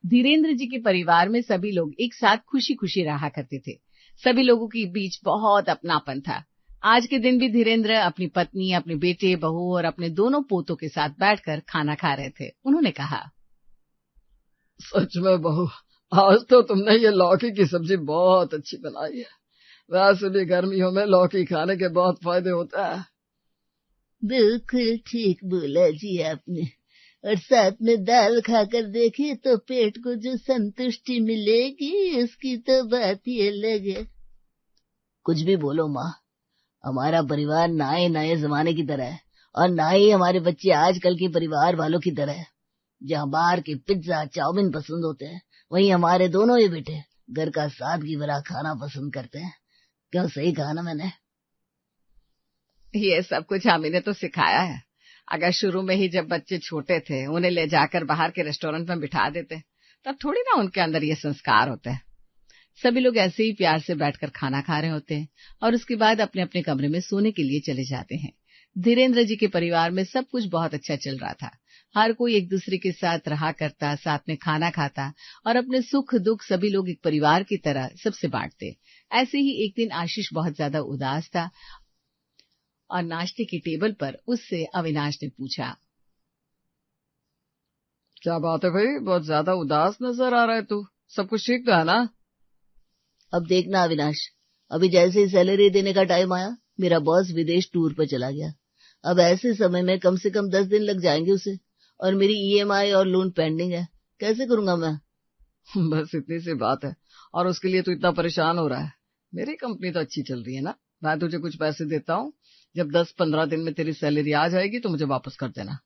धीरेन्द्र जी के परिवार में सभी लोग एक साथ खुशी खुशी रहा करते थे। सभी लोगों के बीच बहुत अपनापन था। आज के दिन भी धीरेन्द्र अपनी पत्नी, अपने बेटे, बहू और अपने दोनों पोतों के साथ बैठकर खाना खा रहे थे। उन्होंने कहा, सच में बहू, आज तो तुमने ये लौकी की सब्जी बहुत अच्छी बनाई है। वैसे भी गर्मियों में लौकी खाने के बहुत फायदे होते हैं। बिल्कुल ठीक बोला जी आपने। और साथ में दाल खाकर देखे तो पेट को जो संतुष्टि मिलेगी उसकी तो बात ही अलग है। कुछ भी बोलो माँ, हमारा परिवार नए जमाने की तरह है और ना ही हमारे बच्चे आजकल के परिवार वालों की तरह है, जहाँ बाहर के पिज्जा चाउमीन पसंद होते हैं, वहीं हमारे दोनों ही बेटे घर का सादगी भरा खाना पसंद करते हैं। क्यों, सही कहा ना मैंने? ये सब कुछ हामी ने तो सिखाया है। अगर शुरू में ही जब बच्चे छोटे थे उन्हें ले जाकर बाहर के रेस्टोरेंट में बिठा देते, तब थोड़ी ना उनके अंदर ये संस्कार होते हैं। सभी लोग ऐसे ही प्यार से बैठकर खाना खा रहे होते हैं और उसके बाद अपने अपने कमरे में सोने के लिए चले जाते हैं। धीरेन्द्र जी के परिवार में सब कुछ बहुत अच्छा चल रहा था। हर कोई एक दूसरे के साथ रहा करता, साथ में खाना खाता और अपने सुख दुख सभी लोग एक परिवार की तरह सबसे बांटते। ऐसे ही एक दिन आशीष बहुत ज्यादा उदास था और नाश्ते की टेबल पर उससे अविनाश ने पूछा, क्या बात है भाई, बहुत ज्यादा उदास नजर आ रहा है तू। सब कुछ ठीक तो है ना? अब देखना अविनाश, अभी जैसे ही सैलरी देने का टाइम आया, मेरा बॉस विदेश टूर पर चला गया। अब ऐसे समय में कम से कम 10 दिन लग जाएंगे उसे, और मेरी ईएमआई और लोन पेंडिंग है। कैसे करूंगा मैं? बस इतनी सी बात है और उसके लिए तू इतना परेशान हो रहा है। मेरी कंपनी तो अच्छी चल रही है ना, मैं तुझे कुछ पैसे देता हूँ। जब 10-15 दिन में तेरी सैलरी आ जाएगी तो मुझे वापस कर देना।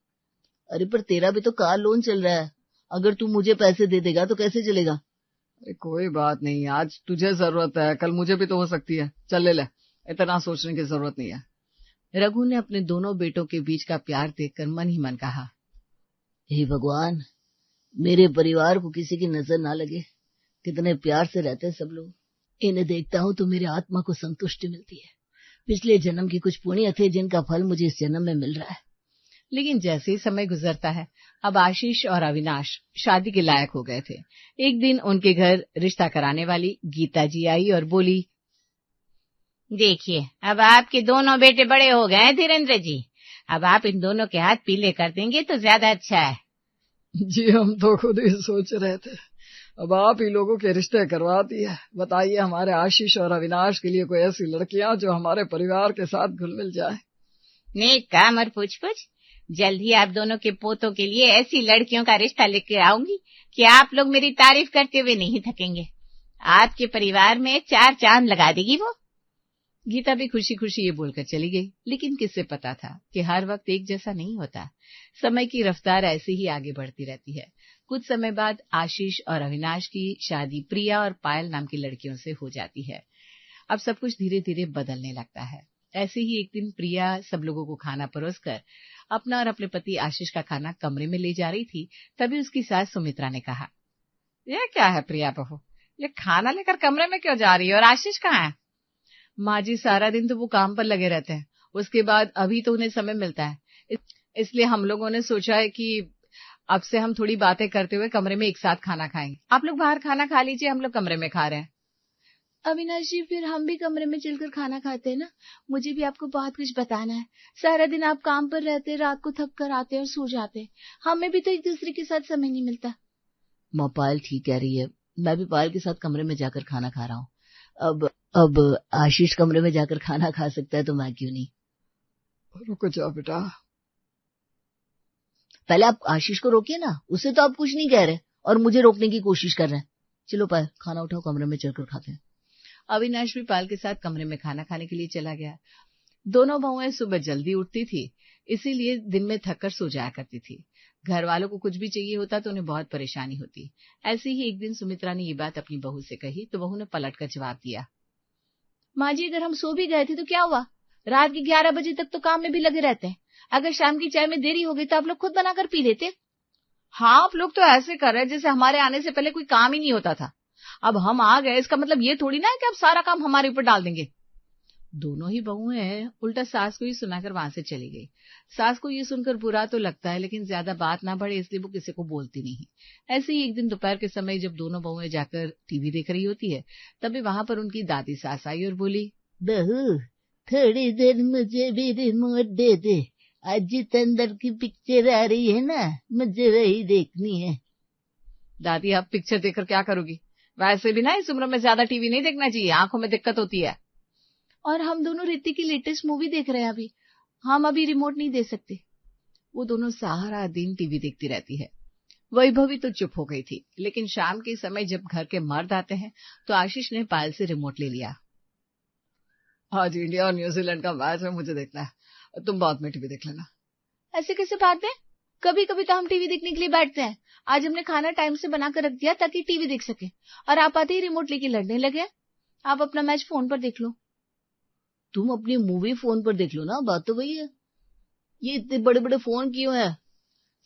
अरे पर तेरा भी तो कार लोन चल रहा है, अगर तू मुझे पैसे दे देगा तो कैसे चलेगा? अरे कोई बात नहीं, आज तुझे जरूरत है, कल मुझे भी तो हो सकती है। चल ले, इतना सोचने की जरूरत नहीं है। रघु ने अपने दोनों बेटों के बीच का प्यार देखकर मन ही मन कहा, हे भगवान, मेरे परिवार को किसी की नजर ना लगे। कितने प्यार से रहते हैं सब लोग। इन्हें देखता हूँ तो मेरे आत्मा को संतुष्टि मिलती है। पिछले जन्म की कुछ पुण्य थे जिनका फल मुझे इस जन्म में मिल रहा है। लेकिन जैसे ही समय गुजरता है, अब आशीष और अविनाश शादी के लायक हो गए थे। एक दिन उनके घर रिश्ता कराने वाली गीता जी आई और बोली, देखिए, अब आपके दोनों बेटे बड़े हो गए हैं धीरेन्द्र जी। अब आप इन दोनों के हाथ पीले कर देंगे तो ज्यादा अच्छा है। जी हम तो खुद ही सोच रहे थे, अब आप ही लोगों के रिश्ते करवा दिए। बताइए, हमारे आशीष और अविनाश के लिए कोई ऐसी लड़कियां जो हमारे परिवार के साथ घुल मिल जाए। नेक काम और पूछ जल्द ही आप दोनों के पोतों के लिए ऐसी लड़कियों का रिश्ता लेकर आऊंगी कि आप लोग मेरी तारीफ करते हुए नहीं थकेंगे। आपके परिवार में 4 चांद लगा देगी वो। गीता भी खुशी खुशी ये बोलकर चली गई, लेकिन किससे पता था कि हर वक्त एक जैसा नहीं होता। समय की रफ्तार ऐसे ही आगे बढ़ती रहती है। कुछ समय बाद आशीष और अविनाश की शादी प्रिया और पायल नाम की लड़कियों से हो जाती है। अब सब कुछ धीरे धीरे बदलने लगता है। ऐसे ही एक दिन प्रिया सब लोगों को खाना परोसकर अपना और अपने पति आशीष का खाना कमरे में ले जा रही थी। तभी उसकी सास सुमित्रा ने कहा, यह क्या है प्रिया बहू, ये खाना लेकर कमरे में क्यों जा रही है और आशीष कहाँ है? माँ जी, सारा दिन तो वो काम पर लगे रहते हैं, उसके बाद अभी तो उन्हें समय मिलता है, इसलिए हम लोगों ने सोचा है कि अब से हम थोड़ी बातें करते हुए कमरे में एक साथ खाना खाएंगे। आप लोग बाहर खाना खा लीजिए, हम लोग कमरे में खा रहे हैं। अविनाश जी, फिर हम भी कमरे में चलकर खाना खाते हैं ना। मुझे भी आपको बहुत कुछ बताना है। सारा दिन आप काम पर रहते, रात को थक कर आते और सो जाते, हमें भी तो एक दूसरे के साथ समय नहीं मिलता। माँ, पायल ठीक कह रही है, मैं भी पायल के साथ कमरे में जाकर खाना खा रहा हूँ। अब आशीष कमरे में जाकर खाना खा सकता है तो मैं क्यों नहीं। रुको जाओ बेटा, पहले आप आशीष को रोकिए ना, उसे तो आप कुछ नहीं कह रहे और मुझे रोकने की कोशिश कर रहे हैं। चलो पायल, खाना उठाओ, कमरे में चलकर खाते हैं। अविनाश भी पायल के साथ कमरे में खाना खाने के लिए चला गया। दोनों बहुएं सुबह जल्दी उठती थी, इसीलिए दिन में थककर सो जाया करती थी। घर वालों को कुछ भी चाहिए होता तो उन्हें बहुत परेशानी होती। ऐसे ही एक दिन सुमित्रा ने ये बात अपनी बहू से कही तो बहू ने पलट कर जवाब दिया, माँ जी, अगर हम सो भी गए थे तो क्या हुआ, रात के 11 बजे तक तो काम में भी लगे रहते हैं। अगर शाम की चाय में देरी हो गई तो आप लोग खुद बनाकर पी लेते। हाँ, आप लोग तो ऐसे कर रहे हैं जैसे हमारे आने से पहले कोई काम ही नहीं होता था। अब हम आ गए, इसका मतलब ये थोड़ी ना है कि अब सारा काम हमारे ऊपर डाल देंगे। दोनों ही बहुएं उल्टा सास को ही सुनाकर वहां से चली गई। सास को ये सुनकर बुरा तो लगता है, लेकिन ज्यादा बात ना बढ़े इसलिए वो किसी को बोलती नहीं। ऐसे ही एक दिन दोपहर के समय जब दोनों बहुएं जाकर टीवी देख रही होती है, तभी वहां पर उनकी दादी सास आई और बोली, बहू थोड़ी देर मुझे भी रिमोट दे दे, आज जितेंद्र की पिक्चर आ रही है ना, मुझे वही देखनी है। दादी आप पिक्चर देखकर क्या करोगी? वैसे भी ना इस उम्र में ज्यादा टीवी नहीं देखना चाहिए, आंखों में दिक्कत होती है। और हम दोनों ऋतिक की लेटेस्ट मूवी देख रहे हैं अभी, हम अभी रिमोट नहीं दे सकते। वो दोनों सारा दिन टीवी देखती रहती है। वैभवी तो चुप हो गई थी, लेकिन शाम के समय जब घर के मर्द आते हैं तो आशीष ने पायल से रिमोट ले लिया। आज इंडिया और न्यूजीलैंड का मैच है, मुझे देखना है, तुम बाद में टीवी देख लेना। ऐसे कैसे बात है? कभी कभी तो हम टीवी देखने के लिए बैठते हैं। आज हमने खाना टाइम से बनाकर रख दिया ताकि टीवी देख सके, और आप आते ही रिमोट लेके लड़ने लगे। आप अपना मैच फोन पर देख लो। तुम अपनी मूवी फोन पर देख लो ना, बात तो वही है। ये इतने बड़े बड़े फोन क्यों है?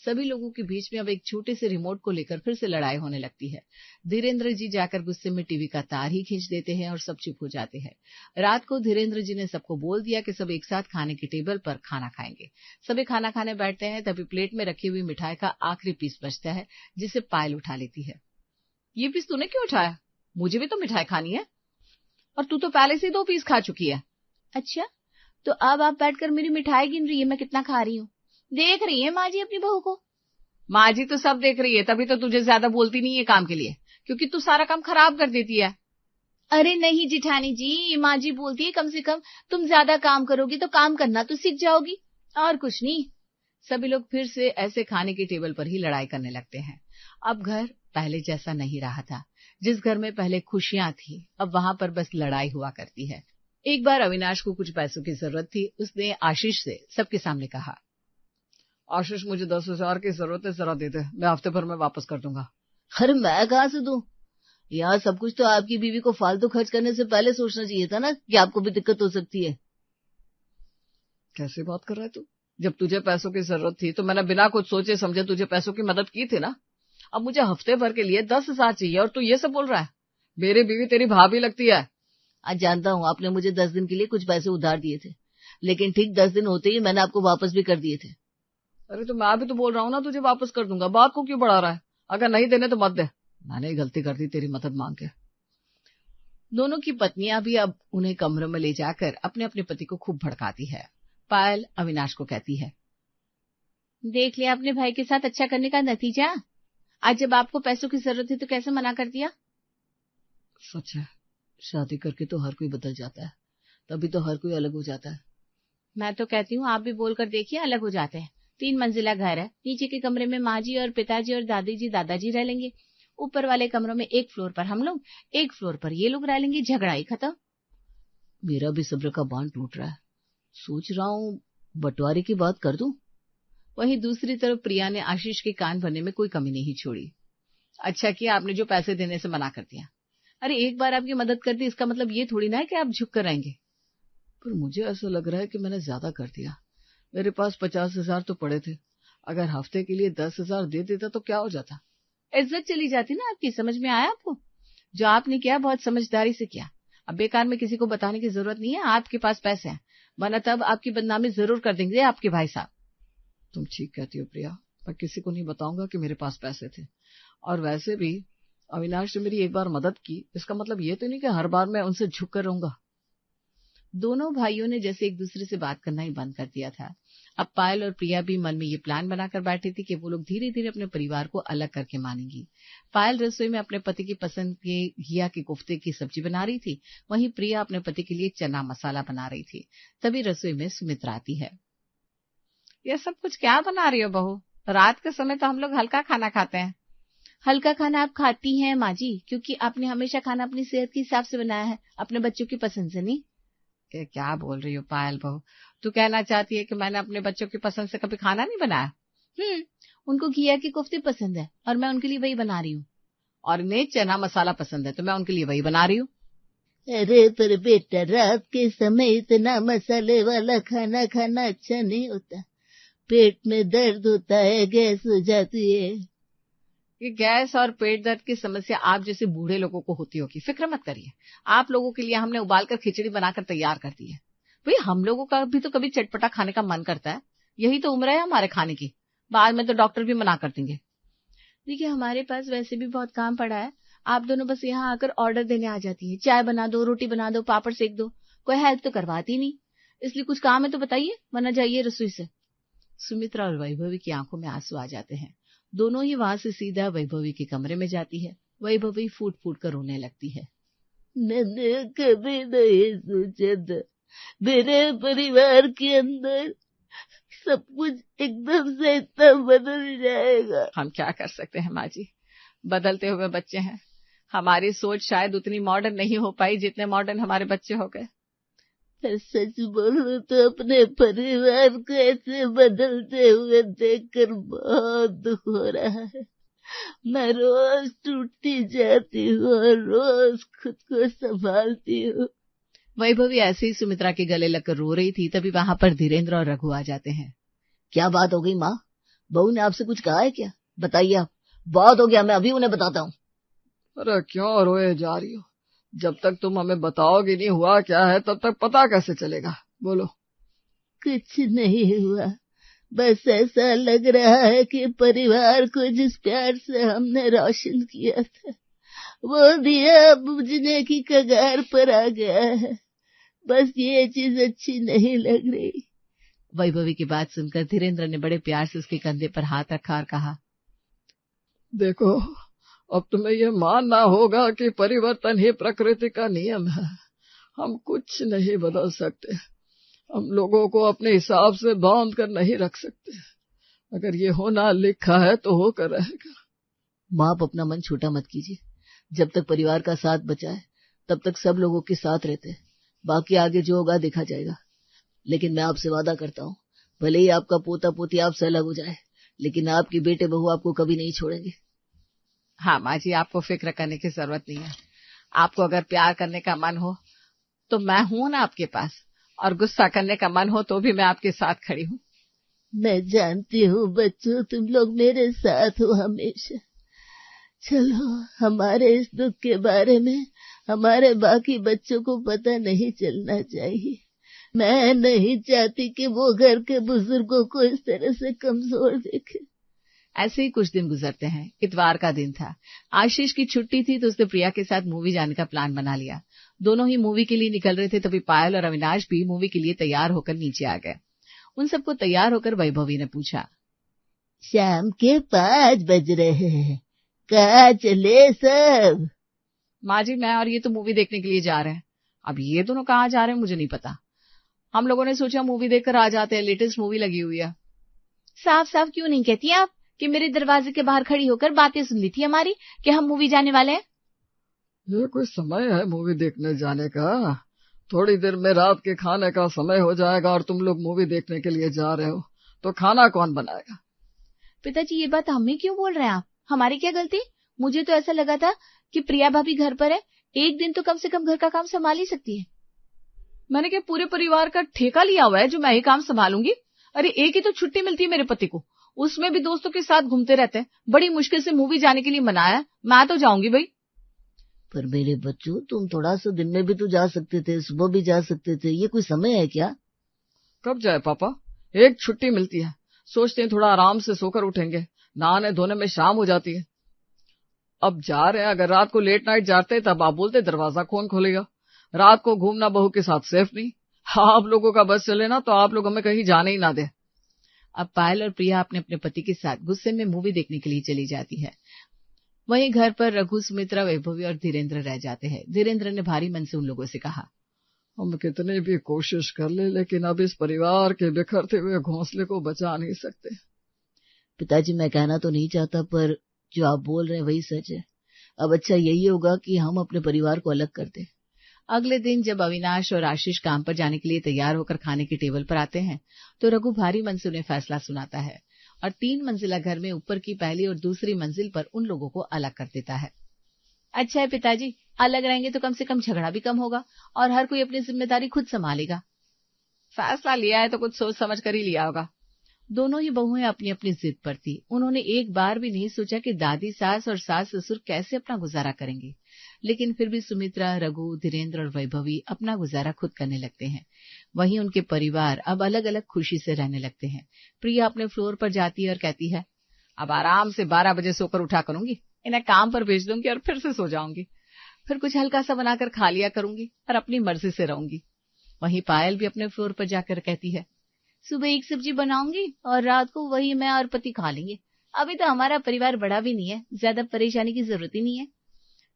सभी लोगों के बीच में अब एक छोटे से रिमोट को लेकर फिर से लड़ाई होने लगती है। धीरेन्द्र जी जाकर गुस्से में टीवी का तार ही खींच देते हैं और सब चुप हो जाते हैं। रात को धीरेन्द्र जी ने सबको बोल दिया कि सब एक साथ खाने की टेबल पर खाना खाएंगे। सभी खाना खाने बैठते हैं, तभी प्लेट में रखी हुई मिठाई का आखिरी पीस बचता है, जिसे पायल उठा लेती है। ये पीस तूने क्यों उठाया? मुझे भी तो मिठाई खानी है, और तू तो पहले से 2 पीस खा चुकी है। अच्छा, तो अब आप बैठकर मेरी मिठाई गिन रही है मैं कितना खा रही हूँ। देख रही है माँ जी अपनी बहू को? माँ जी तो सब देख रही है, तभी तो तुझे ज्यादा बोलती नहीं है काम के लिए, क्योंकि तू सारा काम खराब कर देती है। अरे नहीं जिठानी जी, माँ जी बोलती है कम से कम तुम ज्यादा काम करोगी तो काम करना तो सीख जाओगी, और कुछ नहीं। सभी लोग फिर से ऐसे खाने की टेबल पर ही लड़ाई करने लगते हैं। अब घर पहले जैसा नहीं रहा था। जिस घर में पहले खुशियां थी, अब वहां पर बस लड़ाई हुआ करती है। एक बार अविनाश को कुछ पैसों की जरूरत थी। उसने आशीष से सबके सामने कहा, आशीष मुझे 10,000 की जरूरत है, जरा दे दे, मैं हफ्ते भर में वापस कर दूंगा। अरे मैं कहाँ से दूं? यहाँ सब कुछ तो आपकी बीवी को फालतू खर्च करने से पहले सोचना चाहिए था ना, कि आपको भी दिक्कत हो सकती है। कैसे बात कर रहा है तू? जब तुझे पैसों की जरूरत थी तो मैंने बिना कुछ सोचे समझे तुझे पैसों की मदद की थी ना। अब मुझे हफ्ते भर के लिए 10,000 चाहिए और तू ये सब बोल रहा है? मेरी बीवी तेरी भाभी लगती है। आज जानता हूँ आपने मुझे 10 दिन के लिए कुछ पैसे उधार दिए थे, लेकिन ठीक 10 दिन होते ही मैंने आपको वापस भी कर दिए थे। अरे तो मैं भी तो बोल रहा हूँ ना तुझे वापस कर दूंगा, बात को क्यों बढ़ा रहा है? अगर नहीं देने तो मत दे। मैंने गलती कर दी तेरी मदद मांग के। दोनों की पत्नियां भी अब उन्हें कमरे में ले जाकर अपने अपने पति को खूब भड़काती है। पायल अविनाश को कहती है, देख लिया अपने भाई के साथ अच्छा करने का नतीजा। आज जब आपको पैसों की जरूरत थी तो कैसे मना कर दिया? सच है, शादी करके तो हर कोई बदल जाता है, तभी तो हर कोई अलग हो जाता है। मैं तो कहती हूँ आप भी बोलकर देखिए, अलग हो जाते हैं। 3 मंजिला घर है, नीचे के कमरे में माँ जी और पिताजी और दादी जी दादाजी रह लेंगे। ऊपर वाले कमरों में 1 फ्लोर पर हम लोग, 1 फ्लोर पर ये लोग रह लेंगे, झगड़ा ही खत्म। मेरा भी सब्र का बांध टूट रहा है, सोच रहा हूँ बंटवारे की बात कर दूं। वहीं दूसरी तरफ प्रिया ने आशीष के कान भरने में कोई कमी नहीं छोड़ी। अच्छा किया आपने जो पैसे देने से मना कर दिया। अरे एक बार आपकी मदद कर दी, इसका मतलब ये थोड़ी ना है कि आप झुक कर रहेंगे। पर मुझे ऐसा लग रहा है कि मैंने ज्यादा कर दिया। मेरे पास 50,000 तो पड़े थे, अगर हफ्ते के लिए 10,000 दे देता तो क्या हो जाता? इज्जत चली जाती ना आपकी। समझ में आया आपको? जो आपने किया बहुत समझदारी से किया। अब बेकार में किसी को बताने की जरूरत नहीं है, आपके पास पैसे हैं, वरना तब आपकी बदनामी जरूर कर देंगे आपके भाई साहब। तुम ठीक कहती हो प्रिया, मैं किसी को नहीं बताऊंगा कि मेरे पास पैसे थे। और वैसे भी अविनाश ने मेरी एक बार मदद की, इसका मतलब ये तो नहीं कि हर बार मैं उनसे झुक कर रहूंगा। दोनों भाइयों ने जैसे एक दूसरे से बात करना ही बंद कर दिया था। अब पायल और प्रिया भी मन में ये प्लान बनाकर बैठी थी कि वो लोग धीरे धीरे अपने परिवार को अलग करके मानेंगी। पायल रसोई में अपने पति की पसंद के घिया के कोफ्ते की सब्जी बना रही थी, वहीं प्रिया अपने पति के लिए चना मसाला बना रही थी। तभी रसोई में सुमित्रा आती है। यह सब कुछ क्या बना रही हो बहू? रात के समय तो हम लोग हल्का खाना खाते हैं। हल्का खाना आप खाती हैं माँ जी, क्योंकि आपने हमेशा खाना अपनी सेहत के हिसाब से बनाया है, अपने बच्चों की पसंद से नहीं। क्या बोल रही हो पायल बहू? तू कहना चाहती है कि मैंने अपने बच्चों की पसंद से कभी खाना नहीं बनाया? उनको घिया की कोफ्ते पसंद है और मैं उनके लिए वही बना रही हूँ। और इन्हें चना मसाला पसंद है तो मैं उनके लिए वही बना रही हूँ। अरे पर बेटा, रात के समय इतना मसाले वाला खाना खाना अच्छा नहीं होता, पेट में दर्द होता है, गैस हो जाती है। ये गैस और पेट दर्द की समस्या आप जैसे बूढ़े लोगों को होती होगी, फिक्र मत करिए। आप लोगों के लिए हमने उबालकर खिचड़ी बनाकर तैयार कर दी है। भाई हम लोगों का भी तो कभी चटपटा खाने का मन करता है, यही तो उम्र है हमारे खाने की, बाद में तो डॉक्टर भी मना कर देंगे। देखिए हमारे पास वैसे भी बहुत काम पड़ा है, आप दोनों बस यहाँ आकर ऑर्डर देने आ जाती है, चाय बना दो, रोटी बना दो, पापड़ सेक दो, कोई हेल्प तो करवाती नहीं, इसलिए कुछ काम है तो बताइए, वरना जाइए रसोई से। सुमित्रा और वैभवी की आंखों में आंसू आ जाते हैं। दोनों ही वहां से सीधा वैभवी के कमरे में जाती है। वैभवी फूट फूट कर रोने लगती है। मैंने कभी नहीं सोचा था मेरे परिवार के अंदर सब कुछ एकदम से इतना बदल जाएगा। हम क्या कर सकते हैं माँ जी, बदलते हुए बच्चे हैं। हमारी सोच शायद उतनी मॉडर्न नहीं हो पाई जितने मॉडर्न हमारे बच्चे हो गए। पर सच बोलूं तो अपने परिवार को ऐसे बदलते हुए देखकर बहुत दुख हो रहा है। मैं रोज टूटती जाती हूँ और रोज खुद को संभालती हूँ। वैभवी ऐसे ही सुमित्रा के गले लगकर रो रही थी, तभी वहां पर धीरेन्द्र और रघु आ जाते हैं। क्या बात हो गई माँ? बहू ने आपसे कुछ कहा है क्या? बताइए आप। बहुत हो गया, मैं अभी उन्हें बताता हूँ। अरे क्यों रोए जा रही हो? जब तक तुम हमें बताओगे नहीं हुआ क्या है, तब तक पता कैसे चलेगा? बोलो। कुछ नहीं हुआ, बस ऐसा लग रहा है कि परिवार को जिस प्यार से हमने रोशन किया था वो दिया बुझने की कगार पर आ गया है। बस ये चीज अच्छी नहीं लग रही। वैभवी की बात सुनकर धीरेन्द्र ने बड़े प्यार से उसके कंधे पर हाथ रखा और कहा, देखो, अब तुम्हें यह मानना होगा कि परिवर्तन ही प्रकृति का नियम है। हम कुछ नहीं बदल सकते। हम लोगों को अपने हिसाब से बांध कर नहीं रख सकते। अगर ये होना लिखा है तो होकर रहेगा। माँ, आप अपना मन छोटा मत कीजिए। जब तक परिवार का साथ बचा है तब तक सब लोगों के साथ रहते हैं। बाकी आगे जो होगा देखा जाएगा। लेकिन मैं आपसे वादा करता हूँ, भले ही आपका पोता पोती आपसे अलग हो जाए, लेकिन आपकी बेटे बहू आपको कभी नहीं छोड़ेंगे। हाँ माँ जी, आपको फिक्र करने की जरूरत नहीं है। आपको अगर प्यार करने का मन हो तो मैं हूं ना आपके पास, और गुस्सा करने का मन हो तो भी मैं आपके साथ खड़ी हूँ। मैं जानती हूँ बच्चों, तुम लोग मेरे साथ हो हमेशा। चलो, हमारे इस दुख के बारे में हमारे बाकी बच्चों को पता नहीं चलना चाहिए। मैं नहीं चाहती कि वो घर के बुजुर्गों को इस तरह से कमजोर देखे। ऐसे ही कुछ दिन गुजरते हैं। इतवार का दिन था, आशीष की छुट्टी थी तो उसने प्रिया के साथ मूवी जाने का प्लान बना लिया। दोनों ही मूवी के लिए निकल रहे थे, तभी पायल और अविनाश भी मूवी के लिए तैयार होकर नीचे आ गए। उन सबको तैयार होकर वैभवी ने पूछा, शाम के 5 बज रहे हैं, कहाँ चले सब? माँ जी, मैं और ये तो मूवी देखने के लिए जा रहे हैं। अब ये दोनों कहाँ जा रहे हैं मुझे नहीं पता। हम लोगों ने सोचा मूवी देखकर आ जाते हैं, लेटेस्ट मूवी लगी हुई है। साफ साफ क्यों नहीं कहती आप कि मेरे दरवाजे के बाहर खड़ी होकर बातें सुन ली थी हमारी कि हम मूवी जाने वाले हैं। ये कोई समय है मूवी देखने जाने का? थोड़ी देर में रात के खाने का समय हो जाएगा और तुम लोग मूवी देखने के लिए जा रहे हो, तो खाना कौन बनाएगा? पिताजी, ये बात हमें क्यों बोल रहे हैं आप? हमारी क्या गलती? मुझे तो ऐसा लगा था कि प्रिया भाभी घर पर है, एक दिन तो कम से कम घर का काम संभाल ही सकती है। मैंने क्या पूरे परिवार का ठेका लिया हुआ है जो मैं ही काम संभालूंगी? अरे एक ही तो छुट्टी मिलती है मेरे पति को, उसमें भी दोस्तों के साथ घूमते रहते हैं। बड़ी मुश्किल से मूवी जाने के लिए मनाया, मैं तो जाऊंगी भाई। पर मेरे बच्चों, तुम थोड़ा सा दिन में भी तो जा सकते थे, सुबह भी जा सकते थे। ये कोई समय है क्या? कब जाए पापा, एक छुट्टी मिलती है, सोचते हैं थोड़ा आराम से सोकर उठेंगे, नहाने धोने में शाम हो जाती है। अब जा रहे हैं, अगर रात को लेट नाइट जाते तब आप बोलते दरवाजा कौन खोलेगा। रात को घूमना बहू के साथ सेफ नहीं। आप लोगों का बस चले ना तो आप लोग हमें कहीं जाने ही ना दे। अब पायल और प्रिया अपने अपने पति के साथ गुस्से में मूवी देखने के लिए चली जाती है। वहीं घर पर रघु, सुमित्रा, वैभवी और धीरेन्द्र रह जाते हैं। धीरेन्द्र ने भारी मन से उन लोगों से कहा, हम कितनी भी कोशिश कर ले, लेकिन अब इस परिवार के बिखरते हुए घोंसले को बचा नहीं सकते। पिताजी, मैं कहना तो नहीं चाहता, पर जो आप बोल रहे हैं वही सच है। अब अच्छा यही होगा कि हम अपने परिवार को अलग कर दें। अगले दिन जब अविनाश और आशीष काम पर जाने के लिए तैयार होकर खाने की टेबल पर आते हैं तो रघु भारी मन से उन्हें फैसला सुनाता है और 3 मंजिला घर में ऊपर की पहली और दूसरी मंजिल पर उन लोगों को अलग कर देता है। अच्छा है पिताजी, अलग रहेंगे तो कम से कम झगड़ा भी कम होगा और हर कोई अपनी जिम्मेदारी खुद संभालेगा। फैसला लिया है तो कुछ सोच समझ कर ही लिया होगा। दोनों ही बहुएं अपनी अपनी जिद पर थी। उन्होंने एक बार भी नहीं सोचा कि दादी सास और सास ससुर कैसे अपना गुजारा करेंगे, लेकिन फिर भी सुमित्रा, रघु, धीरेन्द्र और वैभवी अपना गुजारा खुद करने लगते हैं। वहीं उनके परिवार अब अलग अलग खुशी से रहने लगते हैं। प्रिया अपने फ्लोर पर जाती है और कहती है, अब आराम से 12 बजे सोकर उठा करूंगी, इन्हें काम पर भेज दूंगी और फिर से सो जाऊंगी। फिर कुछ हल्का सा बनाकर खा लिया करूंगी और अपनी मर्जी से रहूंगी। वहीं पायल भी अपने फ्लोर पर जाकर कहती है, सुबह एक सब्जी बनाऊंगी और रात को वही मैं और पति खा लेंगे। अभी तो हमारा परिवार बड़ा भी नहीं है, ज्यादा परेशानी की जरूरत ही नहीं है।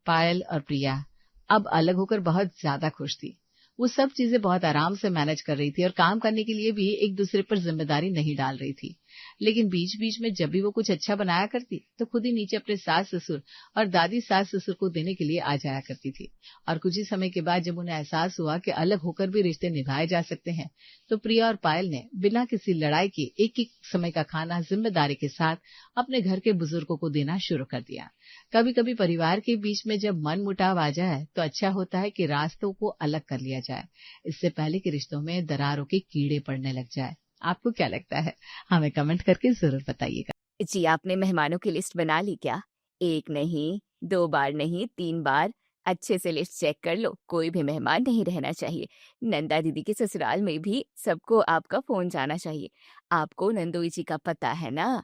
पायल और प्रिया अब अलग होकर बहुत ज्यादा खुश थी। वो सब चीजें बहुत आराम से मैनेज कर रही थी और काम करने के लिए भी एक दूसरे पर जिम्मेदारी नहीं डाल रही थी। लेकिन बीच बीच में जब भी वो कुछ अच्छा बनाया करती तो खुद ही नीचे अपने सास ससुर और दादी सास ससुर को देने के लिए आ जाया करती थी। और कुछ ही समय के बाद जब उन्हें एहसास हुआ कि अलग होकर भी रिश्ते निभाए जा सकते हैं, तो प्रिया और पायल ने बिना किसी लड़ाई के एक एक समय का खाना जिम्मेदारी के साथ अपने घर के बुजुर्गों को देना शुरू कर दिया। कभी कभी परिवार के बीच में जब मन मुटाव आ जाए तो अच्छा होता है कि रास्तों को अलग कर लिया जाए, इससे पहले कि रिश्तों में दरारों के कीड़े पड़ने लग जाए। आपको क्या लगता है? हमें कमेंट करके जरूर बताइएगा। जी, आपने मेहमानों की लिस्ट बना ली क्या? 1 नहीं, 2 बार नहीं, 3 बार अच्छे से लिस्ट चेक कर लो। कोई भी मेहमान नहीं रहना चाहिए। नंदा दीदी के ससुराल में भी सबको आपका फोन जाना चाहिए। आपको नंदोई जी का पता है ना?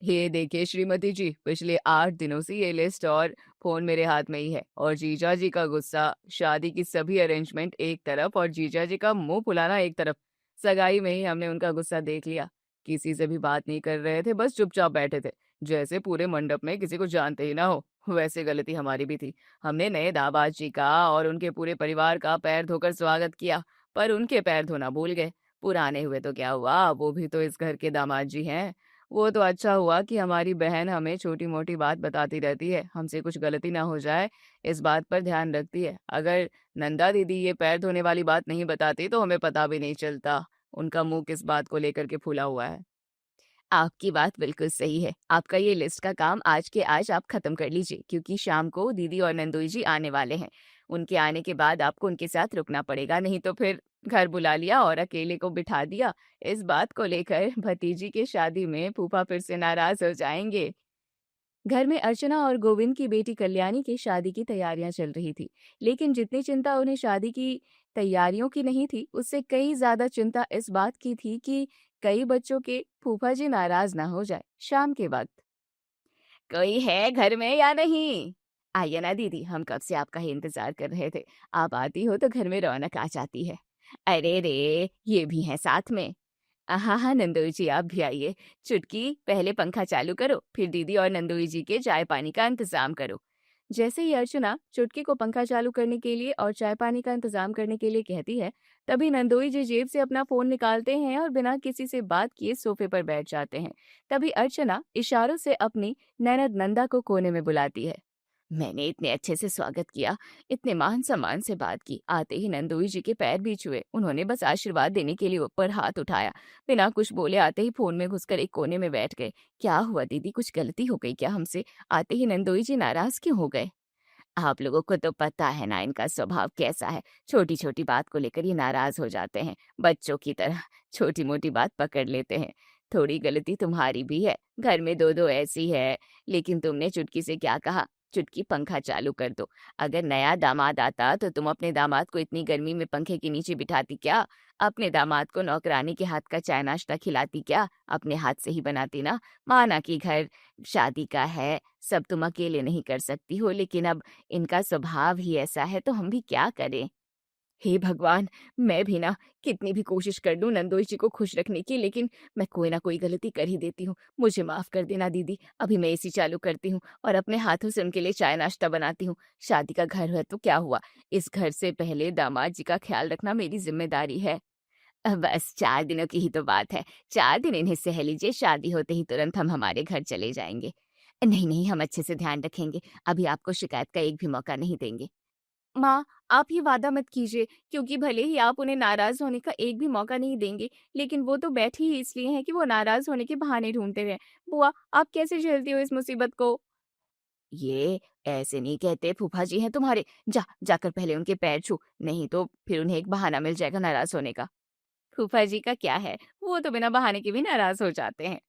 ये देखिए श्रीमती जी, पिछले 8 दिनों से ये लिस्ट और फोन मेरे हाथ में ही है। और जीजा जी का गुस्सा, शादी की सभी अरेंजमेंट एक तरफ और जीजा जी का मुंह फुलाना एक तरफ। सगाई में ही हमने उनका गुस्सा देख लिया। किसी से भी बात नहीं कर रहे थे, बस चुपचाप बैठे थे, जैसे पूरे मंडप में किसी को जानते ही ना हो। वैसे गलती हमारी भी थी। हमने नए दामाद जी का और उनके पूरे परिवार का पैर धोकर स्वागत किया, पर उनके पैर धोना भूल गए। पुराने हुए तो क्या हुआ, वो भी तो इस घर के दामाद जी हैं। वो तो अच्छा हुआ कि हमारी बहन हमें छोटी-मोटी बात बताती रहती है, हमसे कुछ गलती ना हो जाए, इस बात पर ध्यान रखती है। अगर नंदा दीदी ये पैर धोने वाली बात नहीं बताती तो हमें पता भी नहीं चलता, उनका मुंह किस बात को लेकर के फूला हुआ है। आपकी बात बिल्कुल सही है। आपका ये लिस्ट का काम आज के आज आप खत्म कर लीजिए, क्योंकि शाम को दीदी और नंदोई जी आने वाले हैं। उनके आने के बाद आपको उनके साथ रुकना पड़ेगा, नहीं तो फिर घर बुला लिया और अकेले को बिठा दिया। इस बात को लेकर भतीजी की शादी में फूफा फिर से नाराज हो जाएंगे। घर में अर्चना और गोविंद की बेटी कल्याणी की शादी की तैयारियां चल रही थी, लेकिन जितनी चिंता उन्हें शादी की तैयारियों की नहीं थी, उससे कई ज्यादा चिंता इस बात की थी कि कई बच्चों के फूफा जी नाराज ना हो जाए। शाम के वक्त, कोई है घर में या नहीं? आइए ना दीदी, हम कब से आपका ही इंतजार कर रहे थे। आप आती हो तो घर में रौनक आ जाती है। अरे रे, ये भी हैं साथ में। हाँ हाँ नंदोई जी, आप भी आइए। चुटकी, पहले पंखा चालू करो, फिर दीदी और नंदोई जी के चाय पानी का इंतजाम करो। जैसे ही अर्चना चुटकी को पंखा चालू करने के लिए और चाय पानी का इंतजाम करने के लिए कहती है, तभी नंदोई जी जेब से अपना फोन निकालते हैं और बिना किसी से बात किए सोफे पर बैठ जाते हैं। तभी अर्चना इशारों से अपनी ननद नंदा को कोने में बुलाती है। मैंने इतने अच्छे से स्वागत किया, इतने मान सम्मान से बात की, आते ही नंदोई जी के पैर भी छुए। उन्होंने बस आशीर्वाद देने के लिए ऊपर हाथ उठाया, बिना कुछ बोले आते ही फोन में घुसकर एक कोने में बैठ गए। क्या हुआ दीदी, कुछ गलती हो गई क्या हमसे? आते ही नंदोई जी नाराज क्यों हो गए? आप लोगों को तो पता है ना इनका स्वभाव कैसा है। छोटी छोटी बात को लेकर ये नाराज हो जाते हैं, बच्चों की तरह छोटी मोटी बात पकड़ लेते हैं। थोड़ी गलती तुम्हारी भी है, घर में दो दो ऐसी है। लेकिन तुमने चुटकी से क्या कहा? चुटकी पंखा चालू कर दो। अगर नया दामाद आता तो तुम अपने दामाद को इतनी गर्मी में पंखे के नीचे बिठाती क्या? अपने दामाद को नौकरानी के हाथ का चाय नाश्ता खिलाती क्या? अपने हाथ से ही बनाती ना। माना कि घर शादी का है, सब तुम अकेले नहीं कर सकती हो, लेकिन अब इनका स्वभाव ही ऐसा है तो हम भी क्या करें? हे भगवान, मैं भी ना कितनी भी कोशिश कर लूं नंदोई जी को खुश रखने की, लेकिन मैं कोई ना कोई गलती कर ही देती हूँ। मुझे माफ कर देना दीदी। अभी मैं एसी चालू करती हूँ और अपने हाथों से उनके लिए चाय नाश्ता बनाती हूँ। शादी का घर है तो क्या हुआ, इस घर से पहले दामाद जी का ख्याल रखना मेरी जिम्मेदारी है। बस 4 दिनों की ही तो बात है, 4 दिन इन्हें सह लीजिए, शादी होते ही तुरंत हम हमारे घर चले जाएंगे। नहीं नहीं, हम अच्छे से ध्यान रखेंगे, अभी आपको शिकायत का एक भी मौका नहीं देंगे। माँ, आप ये वादा मत कीजिए, क्योंकि भले ही आप उन्हें नाराज होने का एक भी मौका नहीं देंगे, लेकिन वो तो बैठी ही इसलिए हैं कि वो नाराज होने के बहाने ढूंढते रहे। बुआ, आप कैसे झेलती हो इस मुसीबत को? ये ऐसे नहीं कहते, फूफा जी हैं तुम्हारे। जाकर पहले उनके पैर छू, नहीं तो फिर उन्हें एक बहाना मिल जाएगा नाराज होने का। फूफा जी का क्या है, वो तो बिना बहाने के भी नाराज हो जाते हैं।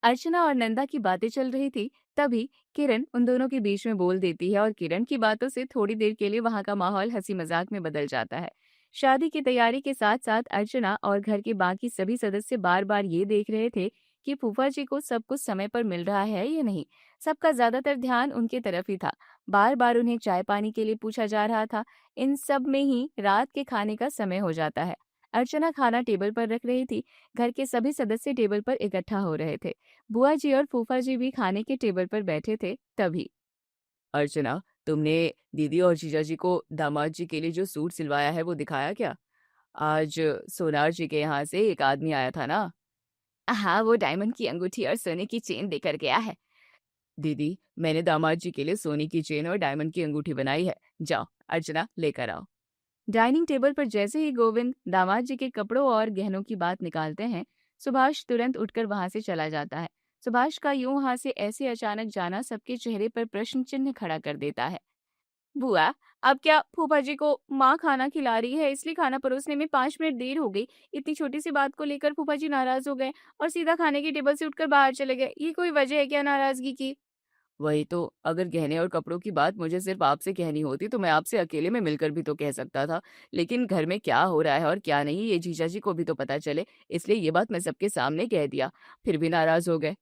अर्चना और नंदा की बातें चल रही थी, तभी किरण उन दोनों के बीच में बोल देती है और किरण की बातों से थोड़ी देर के लिए वहां का माहौल हंसी मजाक में बदल जाता है। शादी की तैयारी के साथ साथ अर्चना और घर के बाकी सभी सदस्य बार बार ये देख रहे थे कि फूफा जी को सब कुछ समय पर मिल रहा है या नहीं। सबका ज्यादातर ध्यान उनके तरफ ही था। बार बार उन्हें चाय पानी के लिए पूछा जा रहा था। इन सब में ही रात के खाने का समय हो जाता है। अर्चना खाना टेबल पर रख रही थी। घर के सभी सदस्य टेबल पर इकट्ठा हो रहे थे। बुआ जी और फूफा जी भी खाने के टेबल पर बैठे थे। तभी अर्चना, तुमने दीदी और जीजा जी को दामाद जी के लिए जो सूट सिलवाया है वो दिखाया क्या? आज सोनार जी के यहाँ से एक आदमी आया था ना? हाँ, वो डायमंड की अंगूठी और सोने की चेन देकर गया है। दीदी, मैंने दामाद जी के लिए सोने की चेन और डायमंड की अंगूठी बनाई है। जाओ अर्चना, लेकर आओ। डाइनिंग टेबल पर जैसे ही गोविंद दामाद जी के कपड़ों और गहनों की बात निकालते हैं, सुभाष तुरंत उठकर वहां से चला जाता है। सुभाष का यूं वहां से ऐसे अचानक जाना सबके चेहरे पर प्रश्न चिन्ह खड़ा कर देता है। बुआ, अब क्या फूफा जी को माँ खाना खिला रही है इसलिए खाना परोसने में 5 मिनट देर हो गई? इतनी छोटी सी बात को लेकर फूफा जी नाराज हो गए और सीधा खाने की टेबल से उठकर बाहर चले गए। ये कोई वजह है क्या नाराजगी की? वही तो, अगर गहने और कपड़ों की बात मुझे सिर्फ आपसे कहनी होती तो मैं आपसे अकेले में मिलकर भी तो कह सकता था। लेकिन घर में क्या हो रहा है और क्या नहीं ये जीजा जी को भी तो पता चले, इसलिए ये बात मैं सबके सामने कह दिया। फिर भी नाराज हो गए।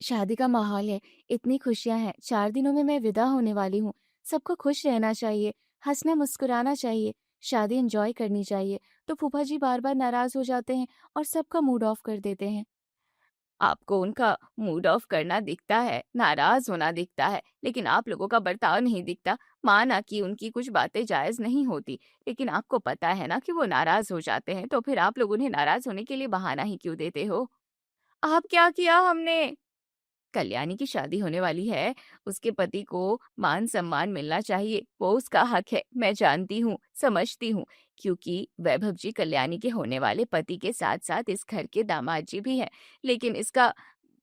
शादी का माहौल है, इतनी खुशियां हैं, 4 दिनों में मैं विदा होने वाली हूँ। सबको खुश रहना चाहिए, हंसना मुस्कुराना चाहिए, शादी एंजॉय करनी चाहिए। तो फूफा जी बार बार नाराज हो जाते हैं और सबका मूड ऑफ कर देते हैं। आपको उनका मूड ऑफ करना दिखता है, नाराज होना दिखता है, लेकिन आप लोगों का बर्ताव नहीं दिखता। माना कि उनकी कुछ बातें जायज नहीं होती, लेकिन आपको पता है ना कि वो नाराज हो जाते हैं, तो फिर आप लोग उन्हें नाराज होने के लिए बहाना ही क्यों देते हो? आप क्या किया हमने? कल्याणी की शादी होने वाली है, उसके पति को मान सम्मान मिलना चाहिए, वो उसका हक है। मैं जानती हूँ, समझती हूँ, क्योंकि वैभव जी कल्याणी के होने वाले पति के साथ साथ इस घर के दामाद जी भी हैं। लेकिन इसका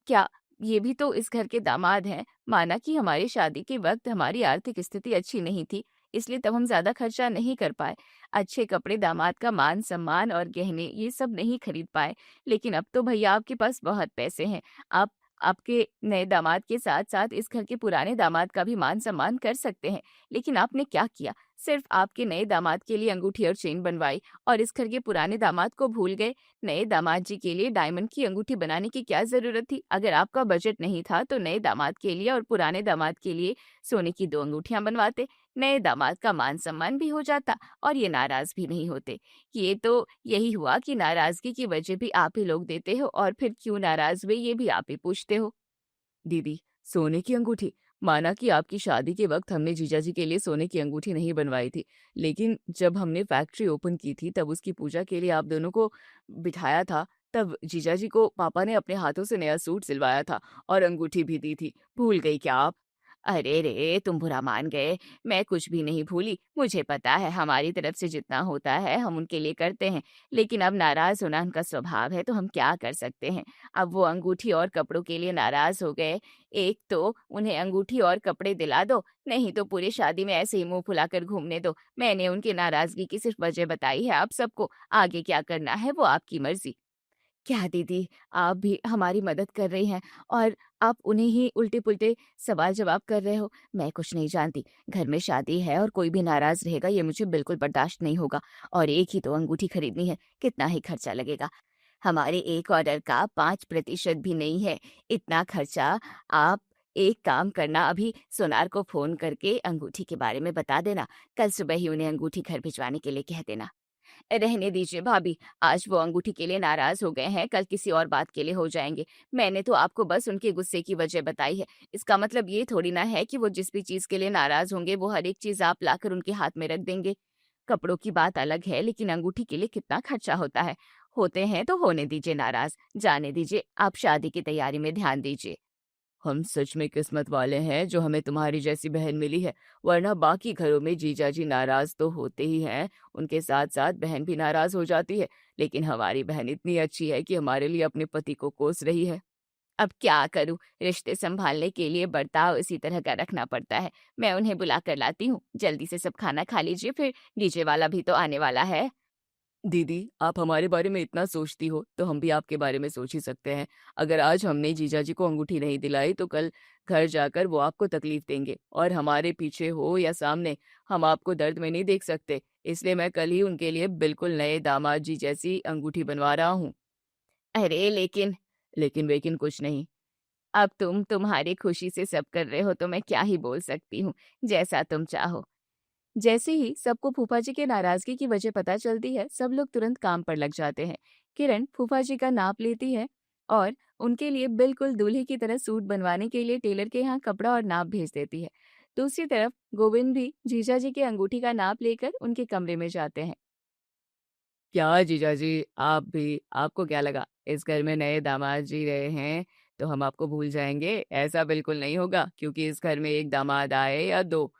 क्या, ये भी तो इस घर के दामाद हैं। माना कि हमारी शादी के वक्त हमारी आर्थिक स्थिति अच्छी नहीं थी, इसलिए तब हम ज्यादा खर्चा नहीं कर पाए। अच्छे कपड़े, दामाद का मान सम्मान और गहने ये सब नहीं खरीद पाए। लेकिन अब तो भैया आपके पास बहुत पैसे हैं। आप आपके नए दामाद के साथ साथ इस घर के पुराने दामाद का भी मान सम्मान कर सकते हैं। लेकिन आपने क्या किया? सिर्फ आपके नए दामाद के लिए अंगूठी और चेन बनवाई और इस घर के पुराने दामाद को भूल गए। नए दामाद जी के लिए डायमंड की अंगूठी बनाने की क्या जरूरत थी? अगर आपका बजट नहीं था तो नए दामाद के लिए और पुराने दामाद के लिए सोने की 2 अंगूठियां बनवाते। नए दामाद का मान सम्मान भी हो जाता और ये नाराज भी नहीं होते। ये तो यही हुआ कि नाराजगी की वजह भी आप ही लोग देते हो और फिर क्यों नाराज हुए ये भी आप ही पूछते हो। दीदी, सोने की अंगूठी? माना कि आपकी शादी के वक्त हमने जीजा जी के लिए सोने की अंगूठी नहीं बनवाई थी, लेकिन जब हमने फैक्ट्री ओपन की थी तब उसकी पूजा के लिए आप दोनों को बिठाया था। तब जीजा जी को पापा ने अपने हाथों से नया सूट सिलवाया था और अंगूठी भी दी थी। भूल गई क्या आप? अरे रे, तुम बुरा मान गए। मैं कुछ भी नहीं भूली। मुझे पता है हमारी तरफ से जितना होता है हम उनके लिए करते हैं, लेकिन अब नाराज होना उनका स्वभाव है तो हम क्या कर सकते हैं। अब वो अंगूठी और कपड़ों के लिए नाराज हो गए। एक तो उन्हें अंगूठी और कपड़े दिला दो, नहीं तो पूरी शादी में ऐसे ही मुंह फुलाकर घूमने दो। मैंने उनकी नाराजगी की सिर्फ वजह बताई है आप सबको। आगे क्या करना है वो आपकी मर्जी। क्या दीदी, आप भी हमारी मदद कर रही हैं और आप उन्हें ही उल्टे-पुल्टे सवाल जवाब कर रहे हो। मैं कुछ नहीं जानती। घर में शादी है और कोई भी नाराज रहेगा ये मुझे बिल्कुल बर्दाश्त नहीं होगा। और एक ही तो अंगूठी खरीदनी है, कितना ही खर्चा लगेगा? हमारे एक ऑर्डर का 5% भी नहीं है। इतना खर्चा आप एक काम करना, अभी सोनार को फोन करके अंगूठी के बारे में बता देना। कल सुबह ही उन्हें अंगूठी घर भिजवाने के लिए कह देना। रहने दीजिए भाभी, आज वो अंगूठी के लिए नाराज हो गए हैं, कल किसी और बात के लिए हो जाएंगे। मैंने तो आपको बस उनके गुस्से की वजह बताई है। इसका मतलब ये थोड़ी ना है कि वो जिस भी चीज के लिए नाराज होंगे वो हर एक चीज आप लाकर उनके हाथ में रख देंगे। कपड़ों की बात अलग है, लेकिन अंगूठी के लिए कितना खर्चा होता है। होते हैं तो होने दीजिए नाराज, जाने दीजिए, आप शादी की तैयारी में ध्यान दीजिए। हम सच में किस्मत वाले हैं जो हमें तुम्हारी जैसी बहन मिली है, वरना बाकी घरों में जीजा जी नाराज तो होते ही हैं, उनके साथ साथ बहन भी नाराज हो जाती है। लेकिन हमारी बहन इतनी अच्छी है कि हमारे लिए अपने पति को कोस रही है। अब क्या करूं, रिश्ते संभालने के लिए बर्ताव इसी तरह का रखना पड़ता है। मैं उन्हें बुला कर लाती हूँ। जल्दी से सब खाना खा लीजिए, फिर डीजे वाला भी तो आने वाला है। दीदी, आप हमारे बारे में इतना सोचती हो, तो हम भी आपके बारे में सोच ही सकते हैं। अगर आज हमने जीजाजी को अंगूठी नहीं दिलाई, तो कल घर जाकर वो आपको तकलीफ देंगे और हमारे पीछे हो या सामने, हम आपको दर्द में नहीं देख सकते। इसलिए मैं कल ही उनके लिए बिल्कुल नए दामाद जी जैसी अंगूठी बनवा रहा हूँ। अरे लेकिन कुछ नहीं। अब तुम्हारी खुशी से सब कर रहे हो तो मैं क्या ही बोल सकती हूँ, जैसा तुम चाहो। जैसे ही सबको फूफा जी के नाराजगी की वजह पता चलती है, सब लोग तुरंत काम पर लग जाते हैं। किरण फूफा जी का नाप लेती है और उनके लिए बिल्कुल दूल्हे की तरह सूट बनवाने के लिए टेलर के यहाँ कपड़ा और नाप भेज देती है। दूसरी तरफ गोविंद भी जीजा जी के अंगूठी का नाप लेकर उनके कमरे में जाते हैं। क्या जीजाजी, आप भी, आपको क्या लगा इस घर में नए दामाद जी रहे हैं तो हम आपको भूल जाएंगे? ऐसा बिल्कुल नहीं होगा, क्योंकि इस घर में एक दामाद आए या दो,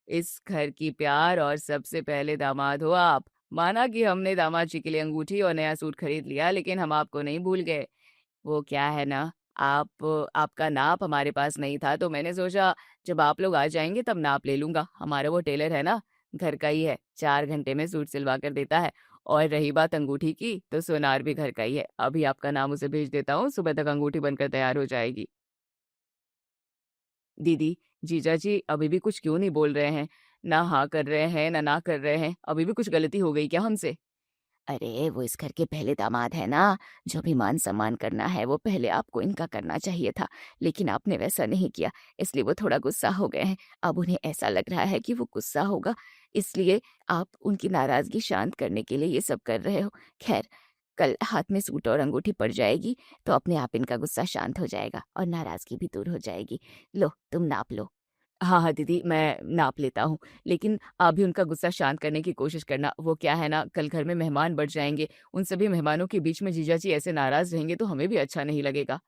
इस घर की प्यार और सबसे पहले दामाद हो आप। माना कि हमने दामाद जी के लिए अंगूठी और नया सूट खरीद लिया, लेकिन हम आपको नहीं भूल गए। वो क्या है ना, आपका नाप हमारे पास नहीं था, तो मैंने सोचा जब आप लोग आ जाएंगे तब नाप ले लूंगा। हमारा वो टेलर है ना, घर का ही है, 4 घंटे में सूट सिलवा कर देता है। और रही बात अंगूठी की, तो सोनार भी घर का ही है। अभी आपका नाम उसे भेज देता हूँ, सुबह तक अंगूठी बनकर तैयार हो जाएगी। दीदी, जीजाजी अभी भी कुछ क्यों नहीं बोल रहे हैं? ना हाँ कर रहे हैं, ना कर रहे हैं। अभी भी कुछ गलती हो गई क्या हमसे? अरे वो इस घर के पहले दामाद है ना, जो भी मान सम्मान करना है वो पहले आपको इनका करना चाहिए था, लेकिन आपने वैसा नहीं किया, इसलिए वो थोड़ा गुस्सा हो गए हैं। अब उन्हें ऐसा लग रहा है कि वो गुस्सा होगा, इसलिए आप उनकी नाराजगी शांत करने के लिए ये सब कर रहे हो। खैर, कल हाथ में सूट और अंगूठी पड़ जाएगी तो अपने आप इनका गुस्सा शांत हो जाएगा और नाराजगी भी दूर हो जाएगी। लो, तुम नाप लो। हाँ, हाँ दीदी, मैं नाप लेता हूँ, लेकिन आप भी उनका गुस्सा शांत करने की कोशिश करना। वो क्या है ना, कल घर में मेहमान बढ़ जाएँगे, उन सभी मेहमानों के बीच में जीजाजी ऐसे नाराज़ रहेंगे तो हमें भी अच्छा नहीं लगेगा।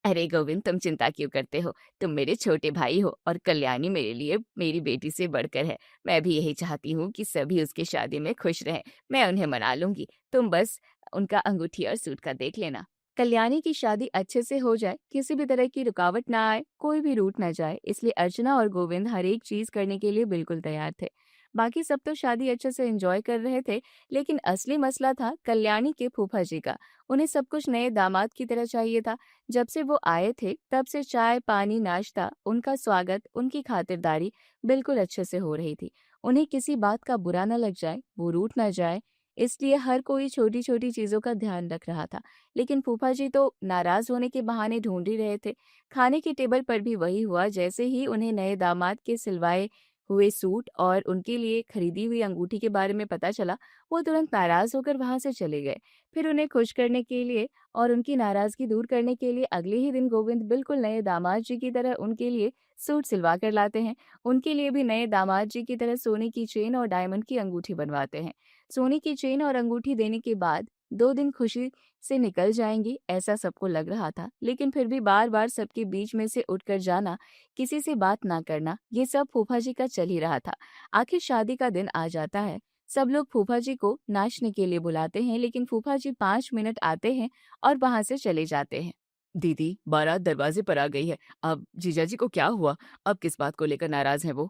अरे गोविंद, तुम चिंता क्यों करते हो? तुम मेरे छोटे भाई हो और कल्याणी मेरे लिए मेरी बेटी से बढ़कर है। मैं भी यही चाहती हूँ कि सभी उसकी शादी में खुश रहें। मैं उन्हें मना लूँगी, तुम बस उनका अंगूठी और सूट का देख लेना। कल्याणी की शादी अच्छे से हो जाए, किसी भी तरह की रुकावट ना आए, कोई भी रूठ ना जाए, इसलिए अर्चना और गोविंद हर एक चीज करने के लिए बिल्कुल तैयार थे। बाकी सब तो शादी अच्छे से एंजॉय कर रहे थे, लेकिन असली मसला था कल्याणी के फूफा जी का। उन्हें सब कुछ नए दामाद की तरह चाहिए था। जब से वो आए थे तब से चाय पानी नाश्ता, उनका स्वागत, उनकी खातिरदारी बिल्कुल अच्छे से हो रही थी। उन्हें किसी बात का बुरा न लग जाए, वो रूठ न जाए, इसलिए हर कोई छोटी छोटी चीजों का ध्यान रख रहा था। लेकिन फूफा जी तो नाराज होने के बहाने ढूंढ ही रहे थे। खाने की टेबल पर भी वही हुआ। जैसे ही उन्हें नए दामाद के सिलवाए हुए सूट और उनके लिए खरीदी हुई अंगूठी के बारे में पता चला, वो तुरंत नाराज होकर वहां से चले गए। फिर उन्हें खुश करने के लिए और उनकी नाराजगी दूर करने के लिए अगले ही दिन गोविंद बिल्कुल नए दामाद जी की तरह उनके लिए सूट सिलवा कर लाते हैं। उनके लिए भी नए दामाद जी की तरह सोने की चेन और डायमंड की अंगूठी बनवाते हैं। सोने की चेन और अंगूठी देने के बाद 2 दिन खुशी से निकल जाएंगी, ऐसा सबको लग रहा था। लेकिन फिर भी बार बार सबके बीच में से उठकर जाना, किसी से बात ना करना, ये सब फूफा जी का चल ही रहा था। आखिर शादी का दिन आ जाता है। सब लोग फूफा जी को नाचने के लिए बुलाते हैं, लेकिन फूफा जी 5 मिनट आते हैं और वहां से चले जाते हैं। दीदी, बारात दरवाजे पर आ गई है। अब जीजाजी को क्या हुआ? अब किस बात को लेकर नाराज है वो?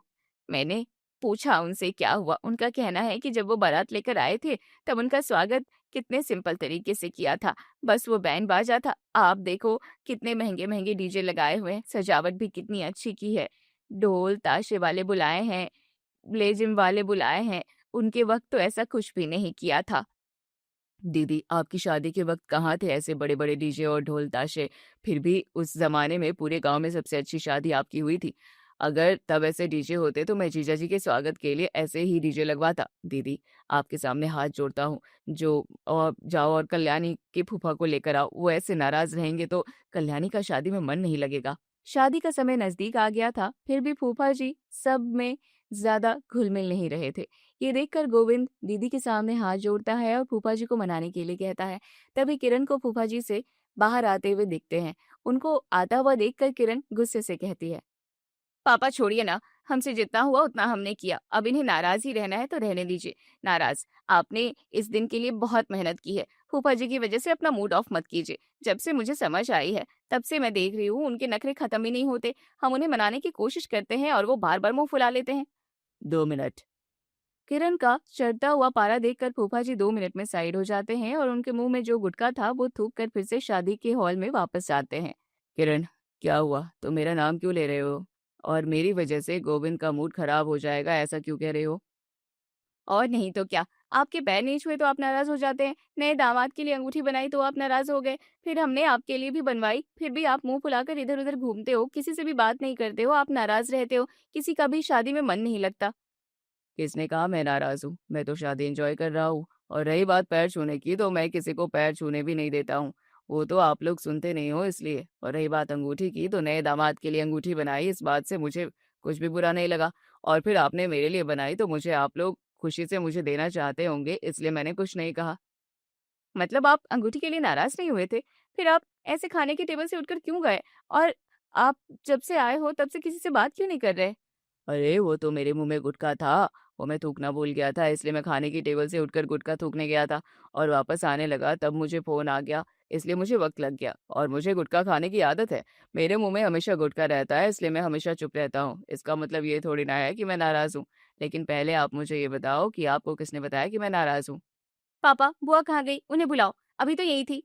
मैंने पूछा उनसे क्या हुआ। उनका कहना है कि जब वो बारात लेकर आए थे तब उनका स्वागत कितने सिंपल तरीके से किया था। बस वो बैंड बाजा था। आप देखो कितने महंगे महंगे डीजे लगाए हुए हैं, सजावट भी कितनी अच्छी की है। ढोल ताशे वाले बुलाए हैं, लेजिम वाले बुलाए हैं। उनके वक्त तो ऐसा कुछ भी नहीं किया था। दीदी, आपकी शादी के वक्त कहाँ थे ऐसे बड़े बड़े डीजे और ढोल ताशे? फिर भी उस जमाने में पूरे गांव में सबसे अच्छी शादी आपकी हुई थी। अगर तब ऐसे डीजे होते तो मैं जीजा जी के स्वागत के लिए ऐसे ही डीजे लगवाता। दीदी, आपके सामने हाथ जोड़ता हूँ, जो और जाओ और कल्याणी के फूफा को लेकर आओ। वो ऐसे नाराज रहेंगे तो कल्याणी का शादी में मन नहीं लगेगा। शादी का समय नजदीक आ गया था, फिर भी फूफा जी सब में ज्यादा घुल मिल नहीं रहे थे। ये देखकर गोविंद दीदी के सामने हाथ जोड़ता है और फूफा जी को मनाने के लिए कहता है। तभी किरण को फूफा जी से बाहर आते हुए दिखते हैं। उनको आता हुआ देखकर किरण गुस्से से कहती है, पापा छोड़िए ना, हमसे जितना हुआ उतना हमने किया, अब इन्हें नाराज ही रहना है तो रहने दीजिए। नाराज? आपने इस दिन के लिए बहुत मेहनत की है। फूफा जी की वजह से अपना मूड ऑफ मत कीजिए। जब से मुझे समझ आई है तब से मैं देख रही हूँ उनके नखरे खत्म ही नहीं होते। हम उन्हें मनाने की कोशिश करते हैं और वो बार बार मुंह फुला लेते हैं। 2 मिनट। किरण का चढ़ता हुआ पारा देखकर फूफा जी 2 मिनट में साइड हो जाते हैं और उनके मुंह में जो गुटखा था वो थूक कर फिर से शादी के हॉल में वापस जाते हैं। किरण, क्या हुआ? तुम मेरा नाम क्यों ले रहे हो? और मेरी वजह से गोविंद का मूड खराब हो जाएगा, ऐसा क्यों कह रहे हो? और नहीं तो क्या, आपके पैर नहीं छुए तो आप नाराज हो जाते हैं। नए दामाद के लिए अंगूठी बनाई तो आप नाराज हो गए। फिर हमने आपके लिए भी बनवाई, फिर भी आप मुंह फुलाकर इधर उधर घूमते हो, किसी से भी बात नहीं करते हो, आप नाराज रहते हो, किसी का भी शादी में मन नहीं लगता। किसने कहा मैं नाराज हूँ? मैं तो शादी एंजॉय कर रहा हूँ। और रही बात पैर छूने की, तो मैं किसी को पैर छूने भी नहीं देता हूँ। वो तो आप लोग सुनते नहीं हो इसलिए। और रही बात अंगूठी की, तो नए दामाद के लिए अंगूठी बनाई, इस बात से मुझे कुछ भी बुरा नहीं लगा। और फिर आपने मेरे लिए बनाई तो मुझे आप लोग खुशी से मुझे देना चाहते होंगे, इसलिए मैंने कुछ नहीं कहा। मतलब आप अंगूठी के लिए नाराज नहीं हुए थे? फिर आप ऐसे खाने की टेबल से उठकर क्यों गए? और आप जब से आए हो तब से किसी से बात क्यों नहीं कर रहे? अरे वो तो मेरे मुंह में गुटखा था, वो मैं थूकना भूल गया था, इसलिए मैं खाने की टेबल से उठकर गुटखा थूकने गया था। और वापस आने लगा तब मुझे फोन आ गया, इसलिए मुझे वक्त लग गया। और मुझे गुटखा खाने की आदत है, मेरे मुंह में हमेशा गुटखा रहता है, इसलिए मैं हमेशा चुप रहता हूँ। इसका मतलब ये थोड़ी ना है कि मैं नाराज हूँ। लेकिन पहले आप मुझे ये बताओ कि आपको किसने बताया कि मैं नाराज हूँ? पापा, बुआ कहाँ गई? उन्हें बुलाओ, अभी तो यही थी।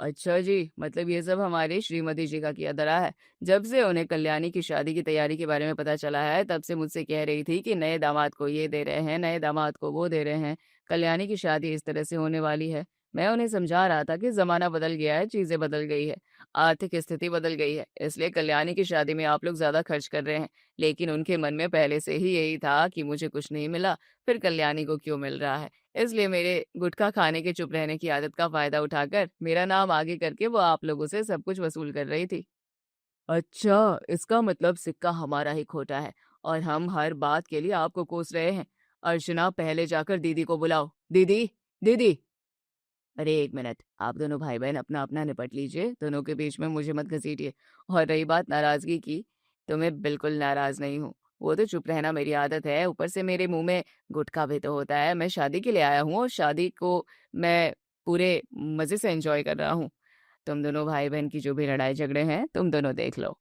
अच्छा जी, मतलब ये सब हमारी श्रीमती जी का किया धरा है। जब से उन्हें कल्याणी की शादी की तैयारी के बारे में पता चला है, तब से मुझसे कह रही थी कि नए दामाद को ये दे रहे हैं, नए दामाद को वो दे रहे हैं, कल्याणी की शादी इस तरह से होने वाली है। मैं उन्हें समझा रहा था कि ज़माना बदल गया है, चीज़ें बदल गई है, आर्थिक स्थिति बदल गई है, इसलिए कल्याणी की शादी में आप लोग ज़्यादा खर्च कर रहे हैं। लेकिन उनके मन में पहले से ही यही था कि मुझे कुछ नहीं मिला, फिर कल्याणी को क्यों मिल रहा है। इसलिए मेरे गुटखा खाने के चुप रहने की आदत का फ़ायदा उठाकर मेरा नाम आगे करके वो आप लोगों से सब कुछ वसूल कर रही थी। अच्छा, इसका मतलब सिक्का हमारा ही खोटा है और हम हर बात के लिए आपको कोस रहे हैं। अर्चना, पहले जाकर दीदी को बुलाओ। दीदी, दीदी। अरे 1 मिनट, आप दोनों भाई-बहन अपना-अपना निपट लीजिए, दोनों के बीच में मुझे मत घसीटिए। और रही बात नाराज़गी की, तो मैं बिल्कुल नाराज़ नहीं हूँ। वो तो चुप रहना मेरी आदत है, ऊपर से मेरे मुँह में गुटखा भी तो होता है। मैं शादी के लिए आया हूँ और शादी को मैं पूरे मज़े से एन्जॉय कर रहा हूँ। तुम दोनों भाई-बहन की जो भी लड़ाई झगड़े हैं, तुम दोनों देख लो।